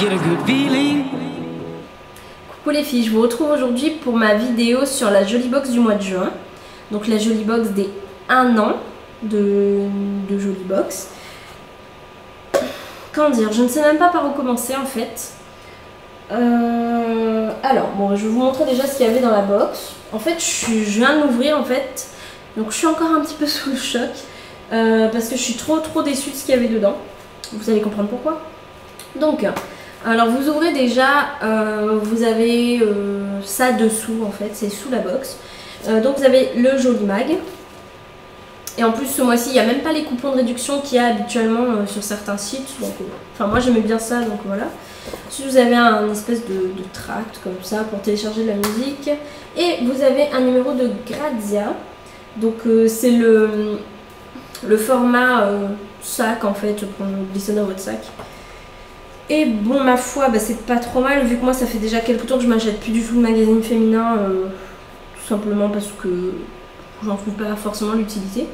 Coucou les filles, je vous retrouve aujourd'hui pour ma vidéo sur la Jolie Box du mois de juin. Donc la Jolie Box des 1 an de Jolie Box. Comment dire, je ne sais même pas par où commencer en fait. Alors, bon, je vais vous montrer déjà ce qu'il y avait dans la box. En fait, je viens de l'ouvrir en fait. Donc je suis encore un petit peu sous le choc. Parce que je suis trop déçue de ce qu'il y avait dedans. Vous allez comprendre pourquoi. Donc, alors vous ouvrez déjà, vous avez ça dessous en fait, c'est sous la box. Donc vous avez le Jolie Mag. Et en plus ce mois-ci, il n'y a même pas les coupons de réduction qu'il y a habituellement sur certains sites. Donc, enfin moi j'aimais bien ça, donc voilà. Ensuite vous avez un espèce de tract comme ça pour télécharger de la musique. Et vous avez un numéro de Grazia. Donc c'est le format sac en fait pour glisser dans votre sac. Et bon, ma foi, bah, c'est pas trop mal vu que moi ça fait déjà quelques temps que je m'achète plus du tout de magazine féminin, tout simplement parce que j'en trouve pas forcément l'utilité.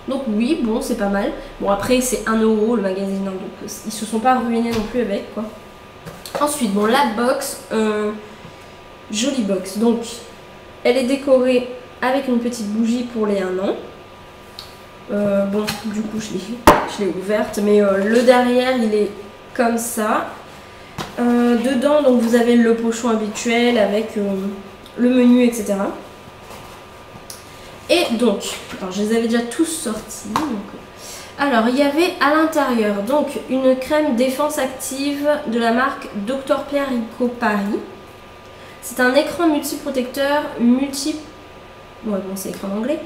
Donc oui, bon, c'est pas mal. Bon, après c'est 1 € le magazine, hein, donc ils se sont pas ruinés non plus avec quoi. Ensuite, bon, la box, Jolie Box, donc elle est décorée avec une petite bougie pour les 1 an. Bon, du coup je l'ai ouverte, mais le derrière il est comme ça. Dedans donc vous avez le pochon habituel avec le menu, etc. Et donc, alors, je les avais déjà tous sortis. Alors il y avait à l'intérieur donc une crème défense active de la marque Dr Pierre Rico Paris. C'est un écran multiprotecteur ouais bon c'est écran en anglais.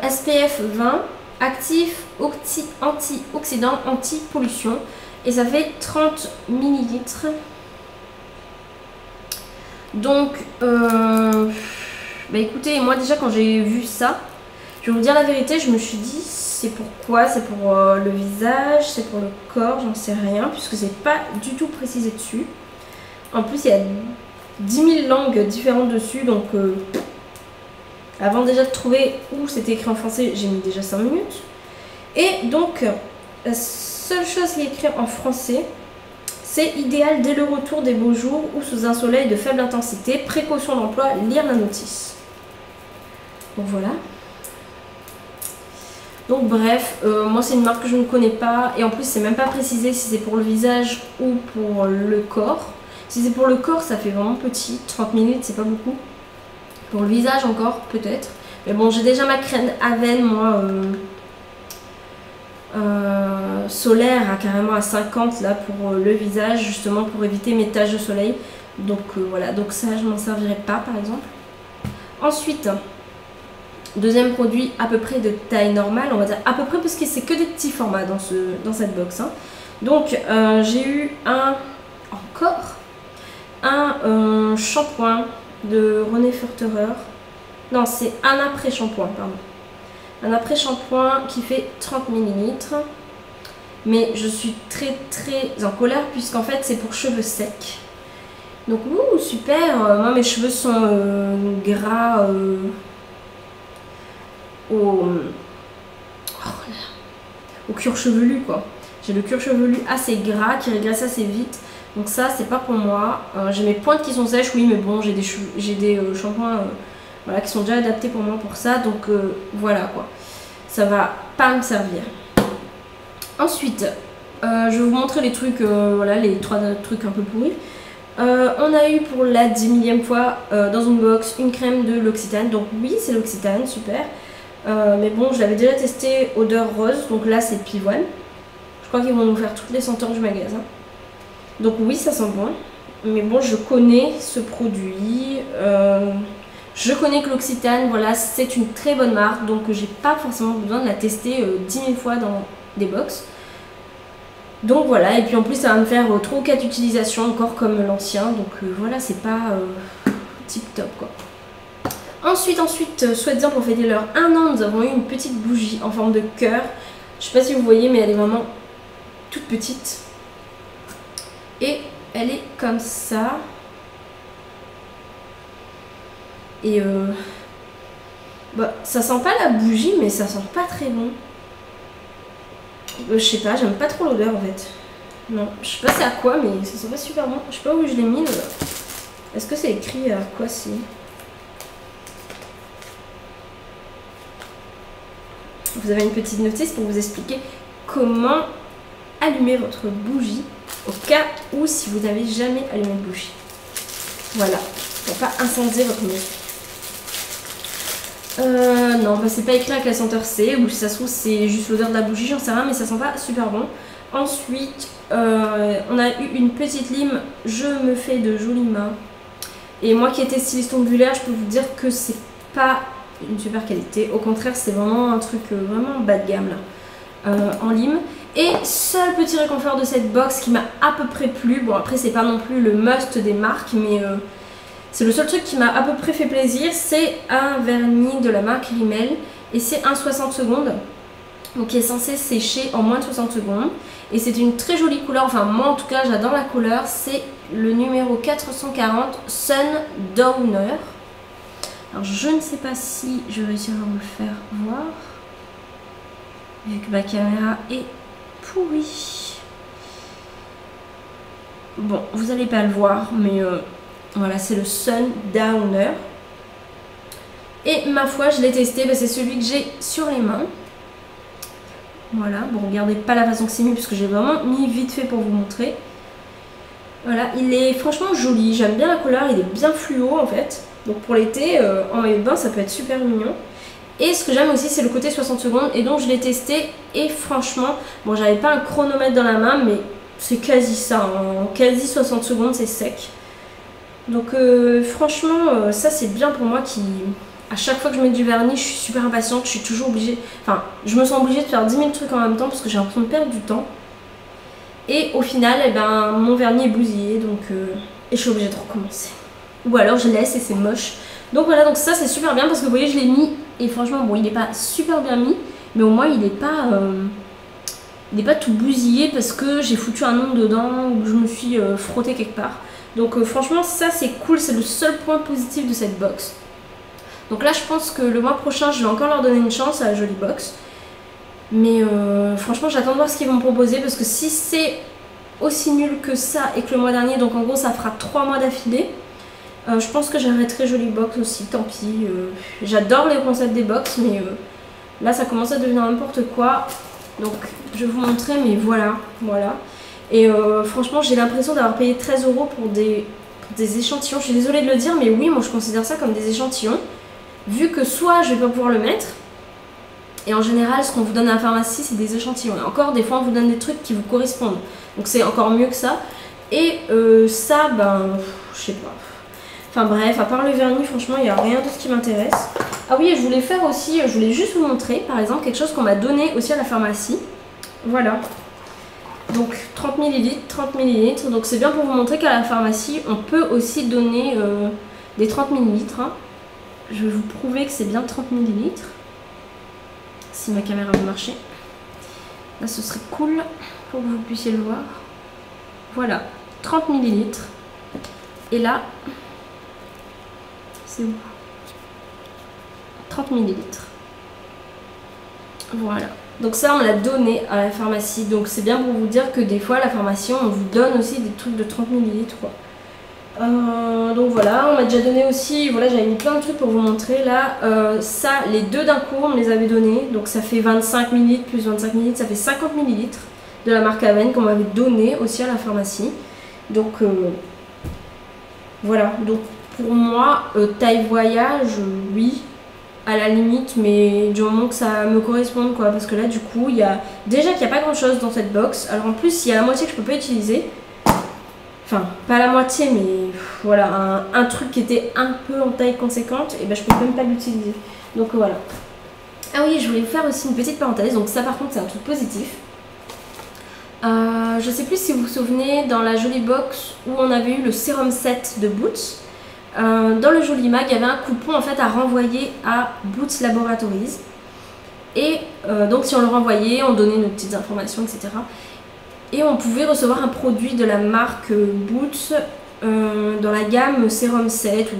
SPF 20, actif, antioxydant, anti-pollution. Et ça fait 30 ml. Donc, bah écoutez, moi déjà quand j'ai vu ça, je vais vous dire la vérité, je me suis dit c'est pourquoi, c'est pour le visage, c'est pour le corps, j'en sais rien, puisque c'est pas du tout précisé dessus. En plus, il y a 10 000 langues différentes dessus, donc avant déjà de trouver où c'était écrit en français, j'ai mis déjà 5 minutes. Et donc, la seule chose qui est écrite en français, c'est idéal dès le retour des beaux jours ou sous un soleil de faible intensité. Précaution d'emploi, lire la notice. Donc voilà. Donc bref, moi c'est une marque que je ne connais pas. Et en plus, c'est même pas précisé si c'est pour le visage ou pour le corps. Si c'est pour le corps, ça fait vraiment petit. 30 minutes, c'est pas beaucoup. Pour le visage encore, peut-être. Mais bon, j'ai déjà ma crème Aven, moi, solaire, hein, carrément à 50 là pour le visage, justement pour éviter mes taches de soleil. Donc voilà, donc ça, je m'en servirai pas, par exemple. Ensuite, deuxième produit à peu près de taille normale, on va dire à peu près, parce que c'est que des petits formats dans cette box. Hein. Donc, j'ai eu encore un shampoing de René Furterer. Non, c'est un après-shampoing, pardon. Un après-shampoing qui fait 30 ml. Mais je suis très en colère puisqu'en fait c'est pour cheveux secs. Donc super, moi mes cheveux sont gras au cuir chevelu quoi. J'ai le cuir chevelu assez gras qui régresse assez vite. Donc ça c'est pas pour moi. J'ai mes pointes qui sont sèches, oui, mais bon j'ai des shampoings voilà, qui sont déjà adaptés pour moi pour ça. Donc voilà quoi. Ça va pas me servir. Ensuite, je vais vous montrer les trucs, voilà, les 3 trucs un peu pourris. On a eu pour la 10 millième fois dans une box une crème de L'Occitane. Donc oui, c'est L'Occitane, super. Mais bon, je l'avais déjà testé odeur rose. Donc là, c'est pivoine. Je crois qu'ils vont nous faire toutes les senteurs du magasin. Donc oui, ça sent bon. Mais bon, je connais ce produit. Je connais que L'Occitane, voilà, c'est une très bonne marque. Donc j'ai pas forcément besoin de la tester 10 000 fois dans des box. Donc voilà, et puis en plus ça va me faire 3 ou 4 utilisations encore comme l'ancien. Donc voilà, c'est pas tip top quoi. Ensuite, soi-disant pour fêter leur 1 an, nous avons eu une petite bougie en forme de cœur. Je sais pas si vous voyez, mais elle est vraiment toute petite. Et elle est comme ça. Et bah, ça sent pas la bougie, mais ça sent pas très bon. Je sais pas, j'aime pas trop l'odeur en fait. Non, je sais pas c'est à quoi, mais ça sent pas super bon. Je sais pas où je l'ai mis. Est-ce que c'est écrit à quoi c'est? Vous avez une petite notice pour vous expliquer comment allumer votre bougie au cas où si vous n'avez jamais allumé de bougie. Voilà, pour pas incendier votre maison. Non, bah c'est pas écrit à quelle senteur c'est, ou si ça se trouve c'est juste l'odeur de la bougie, j'en sais rien, mais ça sent pas super bon. Ensuite, on a eu une petite lime, je me fais de jolies mains. Et moi qui étais styliste ongulaire, je peux vous dire que c'est pas une super qualité. Au contraire, c'est vraiment un truc vraiment bas de gamme là, en lime. Et seul petit réconfort de cette box qui m'a à peu près plu. Bon après c'est pas non plus le must des marques, mais c'est le seul truc qui m'a à peu près fait plaisir. C'est un vernis de la marque Rimmel et c'est un 60 secondes. Donc qui est censé sécher en moins de 60 secondes. Et c'est une très jolie couleur, enfin moi en tout cas j'adore la couleur. C'est le numéro 440 Sundowner. Alors je ne sais pas si je vais réussir à vous le faire voir, vu que ma caméra est pourrie. Bon, vous n'allez pas le voir, mais voilà, c'est le Sundowner. Et ma foi, je l'ai testé, bah, c'est celui que j'ai sur les mains. Voilà, bon, regardez pas la façon que c'est mis, parce que j'ai vraiment mis vite fait pour vous montrer. Voilà, il est franchement joli, j'aime bien la couleur, il est bien fluo en fait. Donc pour l'été, en maillot de bain, ça peut être super mignon. Et ce que j'aime aussi, c'est le côté 60 secondes. Et donc je l'ai testé et franchement, bon, j'avais pas un chronomètre dans la main, mais c'est quasi ça. Hein. En quasi 60 secondes, c'est sec. Donc franchement, ça c'est bien pour moi qui... À chaque fois que je mets du vernis, je suis super impatiente, je suis toujours obligée... Enfin, je me sens obligée de faire 10 000 trucs en même temps parce que j'ai l'impression de perdre du temps. Et au final, eh ben, mon vernis est bousillé, donc... Et je suis obligée de recommencer. Ou alors je laisse et c'est moche. Donc voilà, donc ça c'est super bien parce que vous voyez, je l'ai mis et franchement, bon, il n'est pas super bien mis, mais au moins il n'est pas tout bousillé parce que j'ai foutu un ongle dedans ou je me suis frotté quelque part. Donc franchement, ça c'est cool, c'est le seul point positif de cette box. Donc là, je pense que le mois prochain, je vais encore leur donner une chance à la jolie box. Mais franchement, j'attends de voir ce qu'ils vont me proposer parce que si c'est aussi nul que ça et que le mois dernier, donc en gros, ça fera 3 mois d'affilée. Je pense que j'arrêterai jolie box aussi, tant pis. J'adore les concepts des box, mais là ça commence à devenir n'importe quoi. Donc je vais vous montrer, mais voilà. Et franchement, j'ai l'impression d'avoir payé 13 € pour des échantillons. Je suis désolée de le dire, mais oui, moi je considère ça comme des échantillons. Vu que soit je vais pas pouvoir le mettre, et en général, ce qu'on vous donne à la pharmacie, c'est des échantillons. Et encore, des fois, on vous donne des trucs qui vous correspondent. Donc c'est encore mieux que ça. Et ça, ben, je sais pas. Enfin bref, à part le vernis, franchement, il n'y a rien d'autre qui m'intéresse. Ah oui, et je voulais faire aussi, je voulais juste vous montrer, par exemple, quelque chose qu'on m'a donné aussi à la pharmacie. Voilà. Donc 30 ml, 30 ml. Donc c'est bien pour vous montrer qu'à la pharmacie, on peut aussi donner des 30 ml. Hein. Je vais vous prouver que c'est bien 30 ml. Si ma caméra veut marcher. Là, ce serait cool pour que vous puissiez le voir. Voilà, 30 ml. Et là... C'est où? 30 ml. Voilà. Donc ça, on l'a donné à la pharmacie. Donc c'est bien pour vous dire que des fois, à la pharmacie, on vous donne aussi des trucs de 30 ml. Quoi. Donc voilà, on m'a déjà donné aussi... Voilà, j'avais mis plein de trucs pour vous montrer. Là, ça, les deux d'un coup, on me les avait donnés. Donc ça fait 25 ml plus 25 ml. Ça fait 50 ml de la marque Aven qu'on m'avait donné aussi à la pharmacie. Donc voilà. Donc... Pour moi, taille voyage, oui, à la limite, mais du moment que ça me corresponde, quoi. Parce que là, du coup, il y a... Déjà qu'il n'y a pas grand-chose dans cette box. Alors en plus, il y a la moitié que je peux pas utiliser. Enfin, pas la moitié, mais voilà, un truc qui était un peu en taille conséquente, et ben je peux même pas l'utiliser. Donc voilà. Ah oui, je voulais vous faire aussi une petite parenthèse. Donc ça, par contre, c'est un truc positif. Je sais plus si vous vous souvenez, dans la jolie box où on avait eu le sérum 7 de Boots. Dans le joli mag, il y avait un coupon en fait à renvoyer à Boots Laboratories. Et donc si on le renvoyait, on donnait nos petites informations, etc. Et on pouvait recevoir un produit de la marque Boots dans la gamme Sérum 7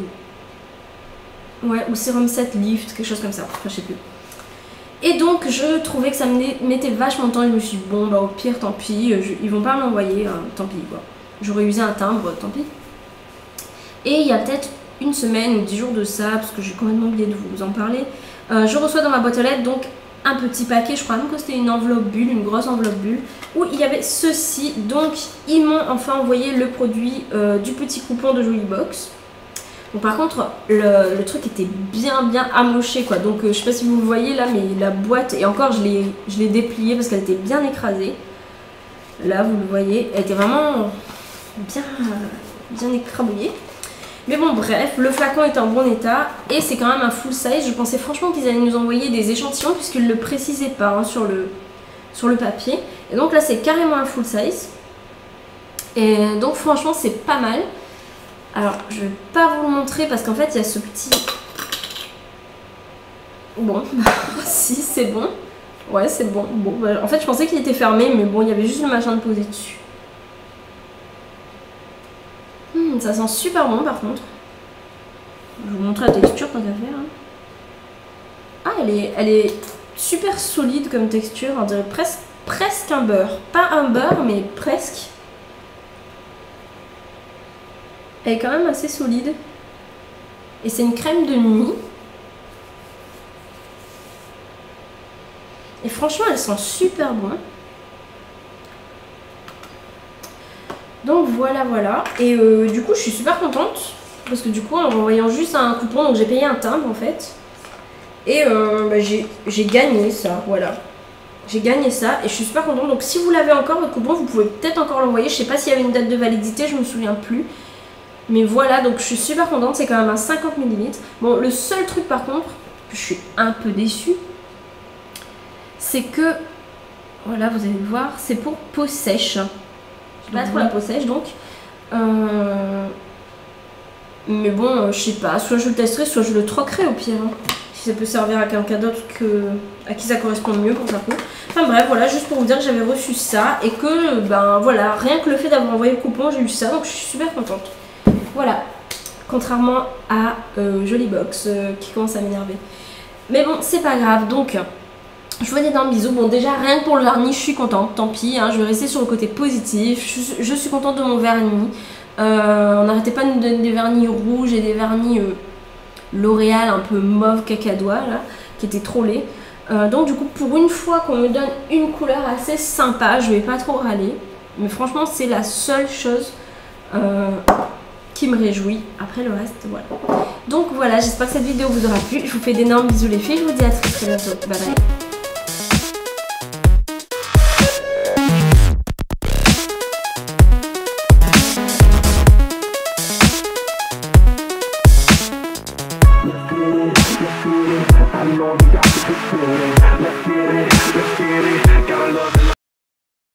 ou Sérum 7 Lift, quelque chose comme ça, enfin, je sais plus. Et donc je trouvais que ça me mettait vachement de temps et je me suis dit bon bah au pire tant pis, ils vont pas me l'envoyer, tant pis quoi. J'aurais usé un timbre, tant pis. Et il y a peut-être une semaine ou 10 jours de ça, parce que j'ai complètement oublié de vous en parler, je reçois dans ma boîte aux lettres donc un petit paquet, je crois même que c'était une enveloppe bulle, une grosse enveloppe bulle, où il y avait ceci. Donc ils m'ont enfin envoyé le produit du petit coupon de Jolibox. Donc par contre le truc était bien amoché quoi, donc je sais pas si vous le voyez là, mais la boîte, et encore je l'ai dépliée parce qu'elle était bien écrasée. Là vous le voyez, elle était vraiment bien écrabouillée. Mais bon bref, le flacon est en bon état et c'est quand même un full size. Je pensais franchement qu'ils allaient nous envoyer des échantillons puisqu'ils ne le précisaient pas hein, sur le papier. Et donc là c'est carrément un full size. Et donc franchement c'est pas mal. Alors je vais pas vous le montrer parce qu'en fait il y a ce petit... Bon, si c'est bon. Ouais c'est bon. Bon bah, en fait je pensais qu'il était fermé mais bon il y avait juste le machin de poser dessus. Ça sent super bon par contre. Je vais vous montrer la texture tant qu'à faire. Ah, elle est super solide comme texture. On dirait presque un beurre. Pas un beurre, mais presque. Elle est quand même assez solide. Et c'est une crème de nuit. Et franchement, elle sent super bon. Donc voilà. Et du coup je suis super contente. Parce que du coup en envoyant juste un coupon, donc j'ai payé un timbre en fait. Et bah, j'ai gagné ça, voilà. J'ai gagné ça et je suis super contente. Donc si vous l'avez encore votre coupon, vous pouvez peut-être encore l'envoyer. Je sais pas s'il y avait une date de validité, je me souviens plus. Mais voilà, donc je suis super contente, c'est quand même un 50 ml. Bon, le seul truc par contre, que je suis un peu déçue, c'est que, voilà vous allez le voir, c'est pour peau sèche. Pas trop la peau sèche donc mais bon je sais pas, soit je le testerai soit je le troquerai au pire hein. Si ça peut servir à quelqu'un d'autre à qui ça correspond mieux pour sa peau. Enfin bref voilà, juste pour vous dire que j'avais reçu ça et que ben voilà, rien que le fait d'avoir envoyé le coupon j'ai eu ça, donc je suis super contente. Voilà, contrairement à Jolibox qui commence à m'énerver, mais bon c'est pas grave. Donc je vous fais d'énormes bisous. Bon déjà rien que pour le vernis je suis contente, tant pis hein, je vais rester sur le côté positif. Je suis contente de mon vernis. On n'arrêtait pas de nous donner des vernis rouges et des vernis L'Oréal un peu mauve cacadois là, qui étaient trop laids. Donc du coup pour une fois qu'on me donne une couleur assez sympa, je vais pas trop râler. Mais franchement c'est la seule chose qui me réjouit. Après le reste voilà. Donc voilà, j'espère que cette vidéo vous aura plu. Je vous fais d'énormes bisous les filles, je vous dis à très bientôt. Bye bye. I know you got the feeling. Let's get it, gotta love it.